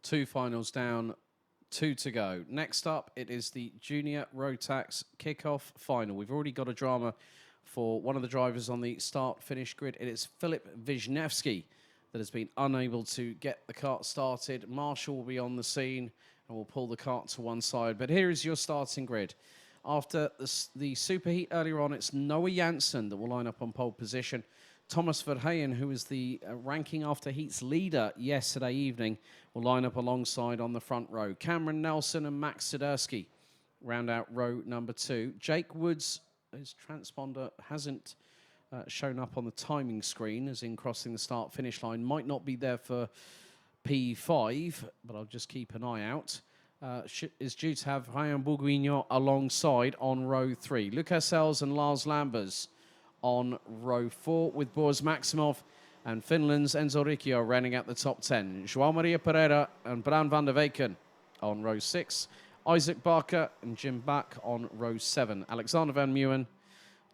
Two finals down, two to go. Next up, it is the Junior Rotax kickoff final. We've already got a drama for one of the drivers on the start-finish grid. It is Filip Wisniewski that has been unable to get the kart started. Marshall will be on the scene and will pull the kart to one side. But here is your starting grid. After the superheat earlier on, it's Noah Janssen that will line up on pole position. Thomas Verheyen, who is the ranking after heats leader yesterday evening, will line up alongside on the front row. Cameron Nelson and Max Sidursky round out row number 2. Jake Woods, his transponder hasn't shown up on the timing screen, as in crossing the start-finish line. Might not be there for P5, but I'll just keep an eye out. Is due to have Ryan Bourguignon alongside on row 3. Lucas Sells and Lars Lambers on row 4, with Boris Maximov and Finland's Enzo Riccio rounding out the top 10. João Maria Pereira and Bran van der Weyken on row 6. Isaac Barker and Jim Bach on row 7. Alexander Van Meeuwen,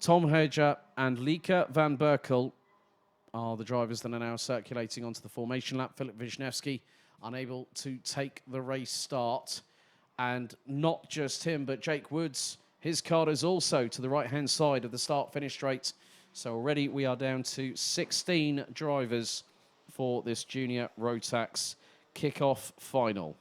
Tom Herger and Lieke van Berkel are the drivers that are now circulating onto the formation lap. Filip Wisniewski unable to take the race start. And not just him, but Jake Woods. His card is also to the right-hand side of the start-finish straight. So already we are down to 16 drivers for this Junior Rotax kickoff final.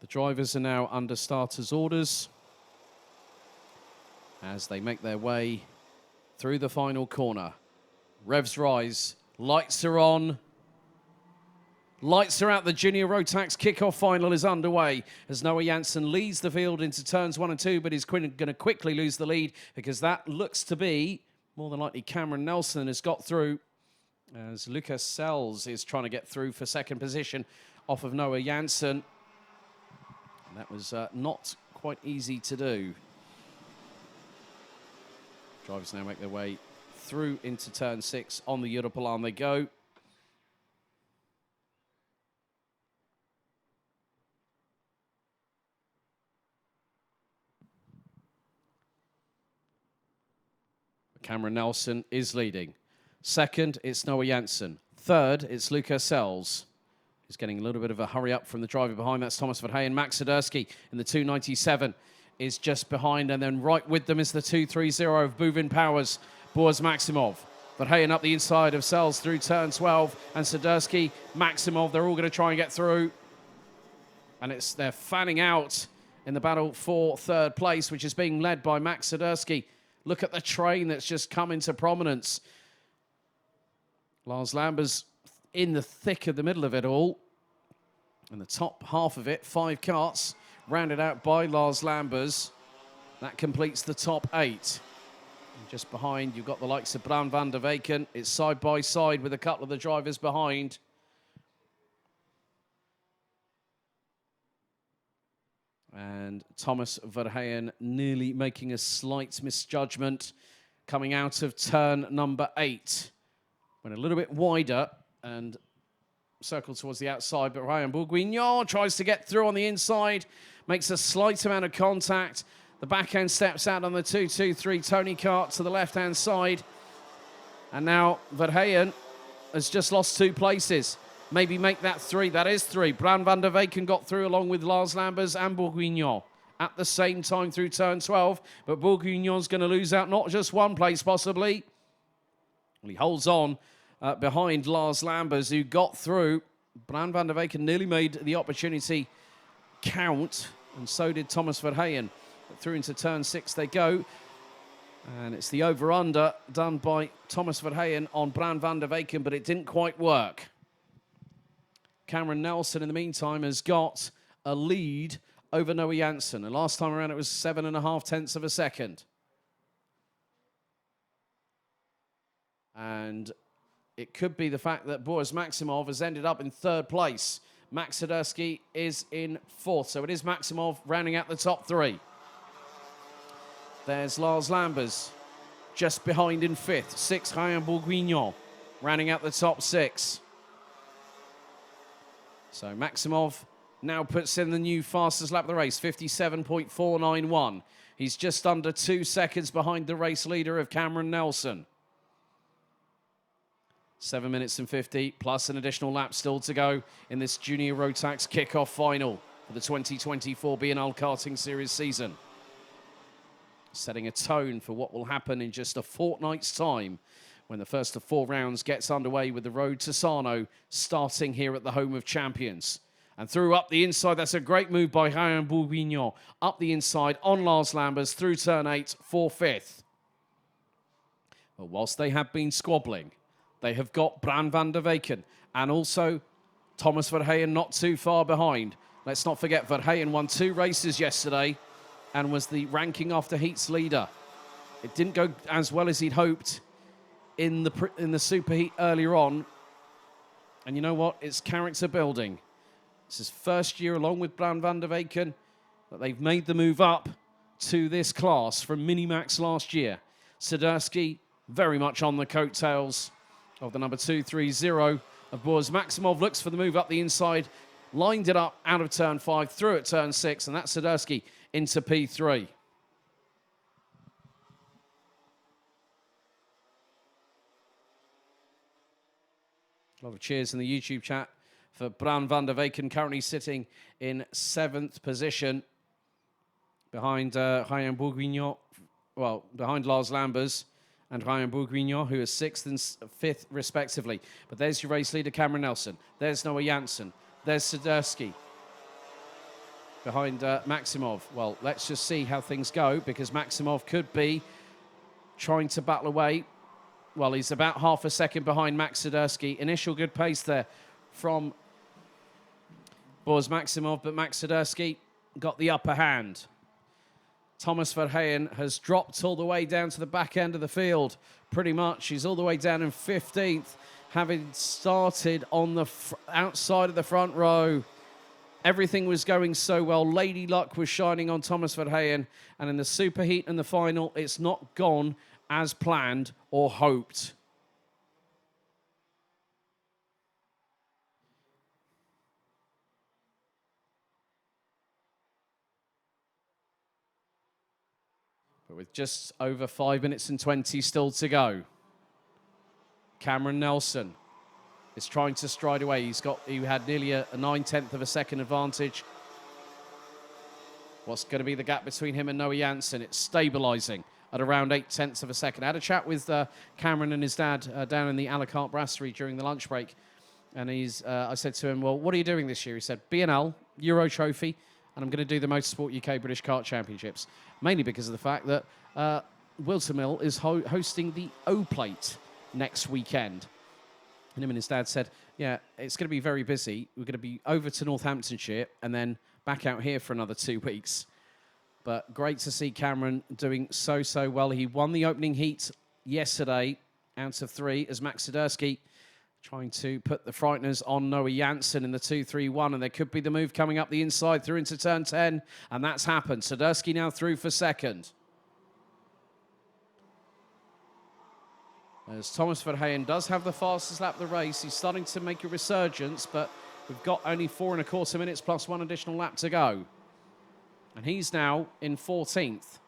The drivers are now under starters' orders as they make their way through the final corner. Revs rise, lights are on. Lights are out. The Junior Rotax kickoff final is underway as Noah Janssen leads the field into turns 1 and 2, but he's going to quickly lose the lead because that looks to be, more than likely, Cameron Nelson has got through as Lucas Sells is trying to get through for second position off of Noah Janssen. That was not quite easy to do. Drivers now make their way through into turn 6. On the Europolan they go. Cameron Nelson is leading. Second, it's Noah Janssen. Third, it's Lucas Sells. He's getting a little bit of a hurry up from the driver behind. That's Thomas Verheyen. Max Sidursky in the 297 is just behind. And then right with them is the 230 of Buvin Powers, Boris Maximov. Verheyen up the inside of Sells through turn 12. And Sidursky, Maximov, they're all going to try and get through. And they're fanning out in the battle for third place, which is being led by Max Sidursky. Look at the train that's just come into prominence. Lars Lambers in the thick of the middle of it all. And the top half of it, 5 karts, rounded out by Lars Lambers. That completes the top 8. And just behind, you've got the likes of Bran van der Weyken. It's side by side with a couple of the drivers behind. And Thomas Verheyen nearly making a slight misjudgment coming out of turn number 8. Went a little bit wider and circled towards the outside, but Ryan Bourguignon tries to get through on the inside, makes a slight amount of contact. The backhand steps out on the 223 Tony kart to the left-hand side. And now Verheyen has just lost 2 places. Maybe make that 3. That is 3. Bran van der Weyken got through along with Lars Lambers and Bourguignon at the same time through turn 12. But Bourguignon's going to lose out not just 1 place, possibly. Well, he holds on behind Lars Lambers, who got through. Bran van der Weyken nearly made the opportunity count. and so did Thomas Verheyen. Through into turn 6 they go. And it's the over-under done by Thomas Verheyen on Bran van der Weyken, but it didn't quite work. Cameron Nelson, in the meantime, has got a lead over Noah Janssen. And last time around, it was 7.5 tenths of a second. And it could be the fact that Boris Maximov has ended up in 3rd place. Max Siderski is in 4th. So it is Maximov rounding out the top 3. There's Lars Lambers just behind in 5th. 6th, Ryan Bourguignon rounding out the top 6. So Maximov now puts in the new fastest lap of the race, 57.491. He's just under 2 seconds behind the race leader of Cameron Nelson. 7 minutes and 50, plus an additional lap still to go in this Junior Rotax kickoff final for the 2024 BNL Karting Series season. Setting a tone for what will happen in just a fortnight's time when the first of 4 rounds gets underway with the road to Sarno starting here at the home of champions. And through up the inside, that's a great move by Ryan Bourguignon. Up the inside on Lars Lambers through turn 8 for 5th. But whilst they have been squabbling, they have got Bran van der Weyken and also Thomas Verheyen not too far behind. Let's not forget, Verheyen won 2 races yesterday and was the ranking after heats leader. It didn't go as well as he'd hoped in the superheat earlier on. And you know what? It's character building. It's his first year along with Bran van der Weyken that they've made the move up to this class from Minimax last year. Siderski very much on the coattails of the number 230 of Boris Maximov. Looks for the move up the inside, lined it up out of turn 5, through at turn 6, and that's Siderski into P3. A lot of cheers in the YouTube chat for Bran van der Weyken, currently sitting in 7th position behind Ryan Bourguignon, well, behind Lars Lambers and Ryan Bourguignon, who is 6th and 5th respectively. But there's your race leader, Cameron Nelson. There's Noah Janssen. There's Siderski behind Maximov. Well, let's just see how things go, because Maximov could be trying to battle away. Well, he's about half a second behind Max Siderski. Initial good pace there from Boris Maximov, but Max Siderski got the upper hand. Thomas Verheyen has dropped all the way down to the back end of the field, pretty much. He's all the way down in 15th, having started on the outside of the front row. Everything was going so well. Lady luck was shining on Thomas Verheyen, and in the superheat and the final, it's not gone as planned or hoped. But with just over 5 minutes and 20 still to go, Cameron Nelson is trying to stride away. He had nearly a 9/10 of a second advantage. What's going to be the gap between him and Noah Janssen? It's stabilising at around 8/10 of a second. I had a chat with Cameron and his dad down in the a la carte brasserie during the lunch break. And I said to him, well, what are you doing this year? He said, BNL, Euro Trophy, and I'm going to do the Motorsport UK British Kart Championships. Mainly because of the fact that Wilton Mill is hosting the O-Plate next weekend. And him and his dad said, yeah, it's going to be very busy. We're going to be over to Northamptonshire and then back out here for another 2 weeks. But great to see Cameron doing so well. He won the opening heat yesterday out of 3 as Max Siderski trying to put the frighteners on Noah Janssen in the 2-3-1. And there could be the move coming up the inside through into turn 10. And that's happened. Siderski now through for second. As Thomas Verheyen does have the fastest lap of the race. He's starting to make a resurgence, but we've got only 4.25 minutes plus 1 additional lap to go. And he's now in 14th.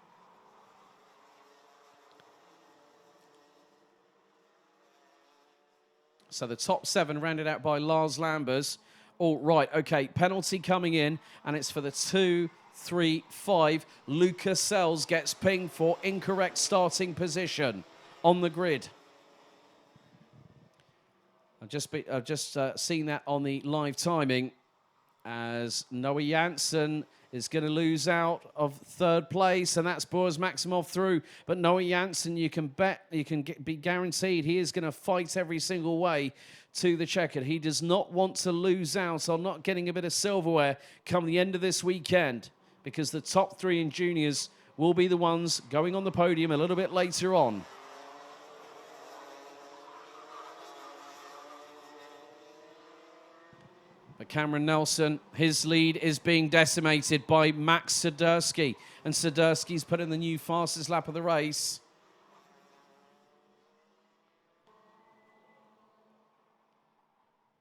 So the top 7 rounded out by Lars Lambers. All right, okay, penalty coming in, and it's for the 2-3-5. Lucas Sells gets pinged for incorrect starting position on the grid. I've just seen that on the live timing. as Noah Janssen is going to lose out of third place, and that's Boris Maximov through. But Noah Janssen, you can bet, be guaranteed he is going to fight every single way to the checkered. He does not want to lose out on not getting a bit of silverware come the end of this weekend, because the top three in juniors will be the ones going on the podium a little bit later on. But Cameron Nelson, his lead is being decimated by Max Swiderski. And Swiderski's put in the new fastest lap of the race.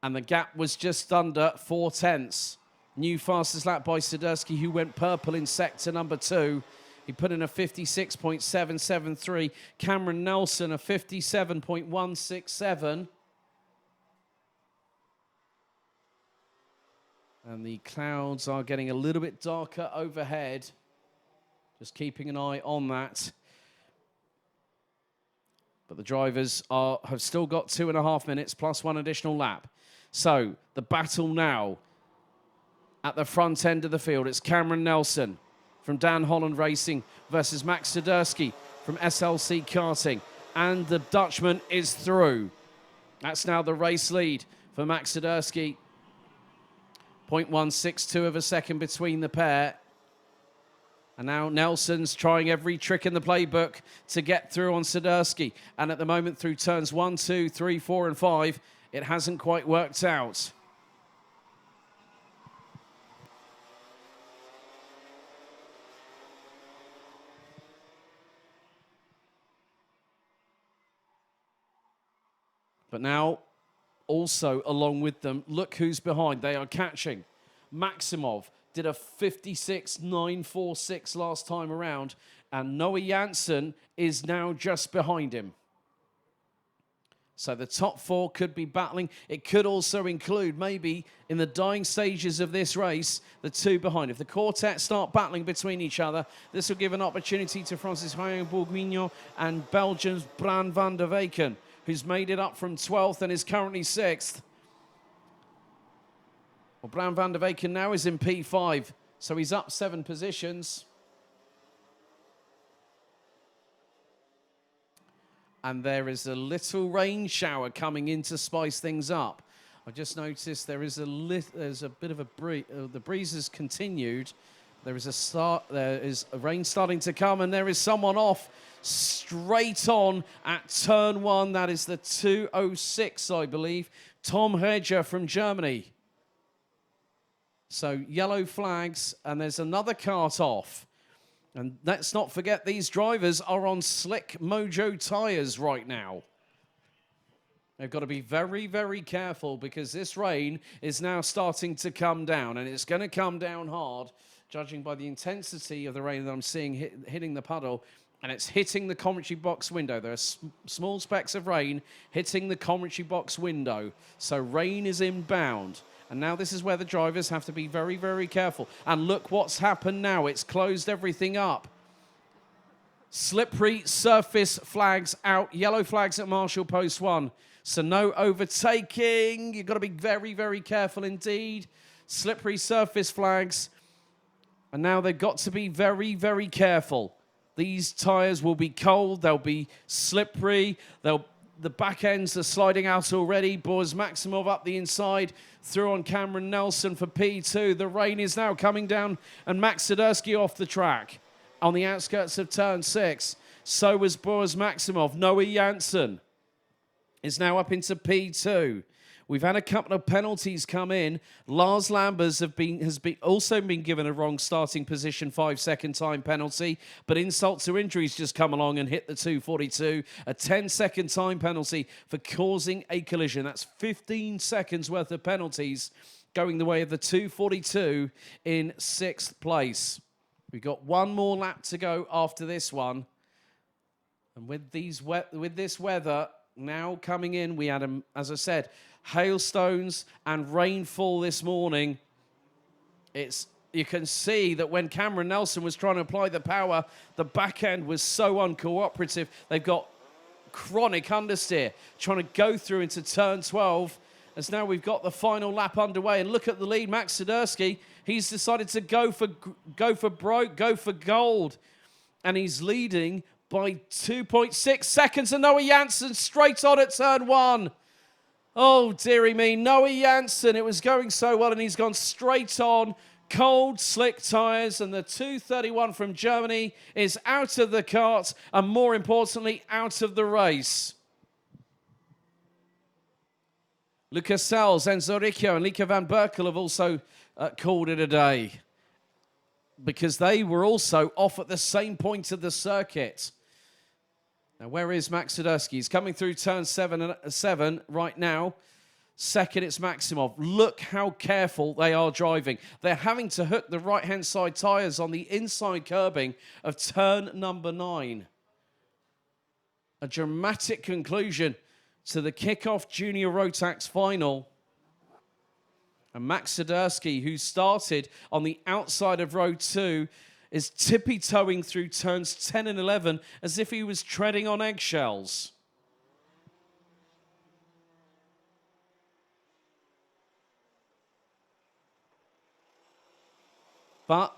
And the gap was just under 4 tenths. New fastest lap by Swiderski, who went purple in sector number 2. He put in a 56.773. Cameron Nelson, a 57.167. And the clouds are getting a little bit darker overhead. Just keeping an eye on that. But the drivers have still got 2.5 minutes plus 1 additional lap. So the battle now at the front end of the field. It's Cameron Nelson from Dan Holland Racing versus Max Swiderski from SLC Karting. And the Dutchman is through. That's now the race lead for Max Swiderski. 0.162 of a second between the pair. And now Nelson's trying every trick in the playbook to get through on Swiderski. And at the moment, through turns 1, 2, 3, 4, and 5, it hasn't quite worked out. But now, also along with them, look who's behind. They are catching. Maximov did a 56.946 last time around, and Noah Janssen is now just behind him. So the top 4 could be battling. It could also include, maybe in the dying stages of this race, the 2 behind. If the quartet start battling between each other, this will give an opportunity to Francis Bourguignon and Belgium's Bran van der Weyken, who's made it up from 12th and is currently 6th. Well, Bran van der Weyken now is in P5, so he's up 7 positions. And there is a little rain shower coming in to spice things up. I just noticed there's a bit of a breeze. The breeze has continued. There is a rain starting to come, and there is someone off straight on at turn 1. That is the 206, I believe. Tom Hedger from Germany. So yellow flags, and there's another kart off. And let's not forget, these drivers are on slick Mojo tyres right now. They've got to be very, very careful, because this rain is now starting to come down, and it's going to come down hard, judging by the intensity of the rain that I'm seeing hitting the puddle. And it's hitting the commentary box window. There are small specks of rain hitting the commentary box window. So rain is inbound. And now this is where the drivers have to be very, very careful. And look what's happened now. It's closed everything up. Slippery surface flags out. Yellow flags at Marshall Post 1. So no overtaking. You've got to be very, very careful indeed. Slippery surface flags. And now they've got to be very, very careful. These tyres will be cold. They'll be slippery. The back ends are sliding out already. Boris Maximov up the inside. Through on Cameron Nelson for P2. The rain is now coming down, and Max Swiderski off the track on the outskirts of turn 6. So was Boris Maximov. Noah Janssen is now up into P2. We've had a couple of penalties come in. Lars Lambers has also been given a wrong starting position 5-second time penalty, but insult to injuries just come along and hit the 242. A 10-second time penalty for causing a collision. That's 15 seconds worth of penalties going the way of the 242 in 6th place. We've got one more lap to go after this one. And with this weather now coming in, we had, as I said, hailstones and rainfall this morning. You can see that when Cameron Nelson was trying to apply the power, the back end was so uncooperative. They've got chronic understeer trying to go through into turn 12, as now we've got the final lap underway. And look at the lead, Max Siderski. He's decided to go for gold. And he's leading by 2.6 seconds. And Noah Janssen straight on at turn 1. Oh, dearie me, Noah Janssen. It was going so well, and he's gone straight on. Cold, slick tyres, and the 231 from Germany is out of the kart, and more importantly, out of the race. Lucas Sels, Enzo Riccio, and Lieke van Berkel have also called it a day, because they were also off at the same point of the circuit. Now, where is Max Siderski? He's coming through turn 7 right now. Second, it's Maximov. Look how careful they are driving. They're having to hook the right-hand side tyres on the inside curbing of turn number 9. A dramatic conclusion to the kickoff Junior Rotax final. And Max Siderski, who started on the outside of row 2, is tippy-toeing through turns 10 and 11 as if he was treading on eggshells. But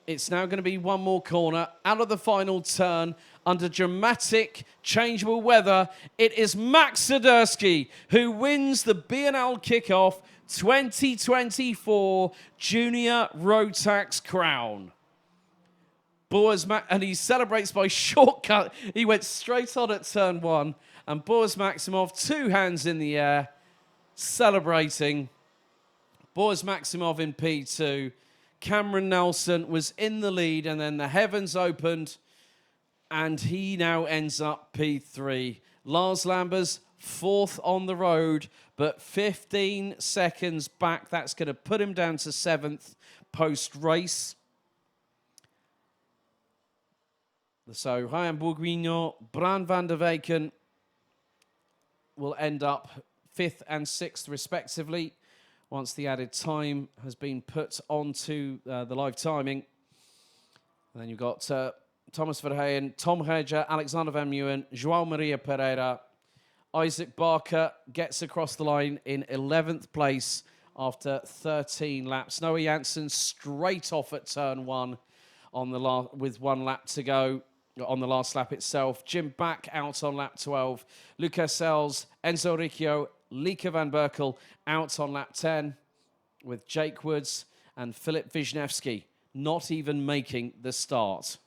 it's now going to be one more corner out of the final turn under dramatic, changeable weather. It is Max Siderski who wins the BNL Kickoff 2024 Junior Rotax crown. And he celebrates by shortcut. He went straight on at turn 1. And Boris Maximov, 2 hands in the air, celebrating. Boris Maximov in P2. Cameron Nelson was in the lead, and then the heavens opened, and he now ends up P3. Lars Lambers, 4th on the road, but 15 seconds back. That's going to put him down to 7th post-race. So Ryan Bourguignon, Bran van der Weyken will end up 5th and 6th, respectively, once the added time has been put onto the live timing. And then you've got Thomas Verheyen, Tom Reger, Alexander Van Meeuwen, João Maria Pereira. Isaac Barker gets across the line in 11th place after 13 laps. Noah Janssen straight off at turn 1 on with 1 lap to go on the last lap itself. Jim back out on lap 12. Lucas Sels, Enzo Riccio, Lieke van Berkel out on lap 10, with Jake Woods and Filip Wisniewski not even making the start.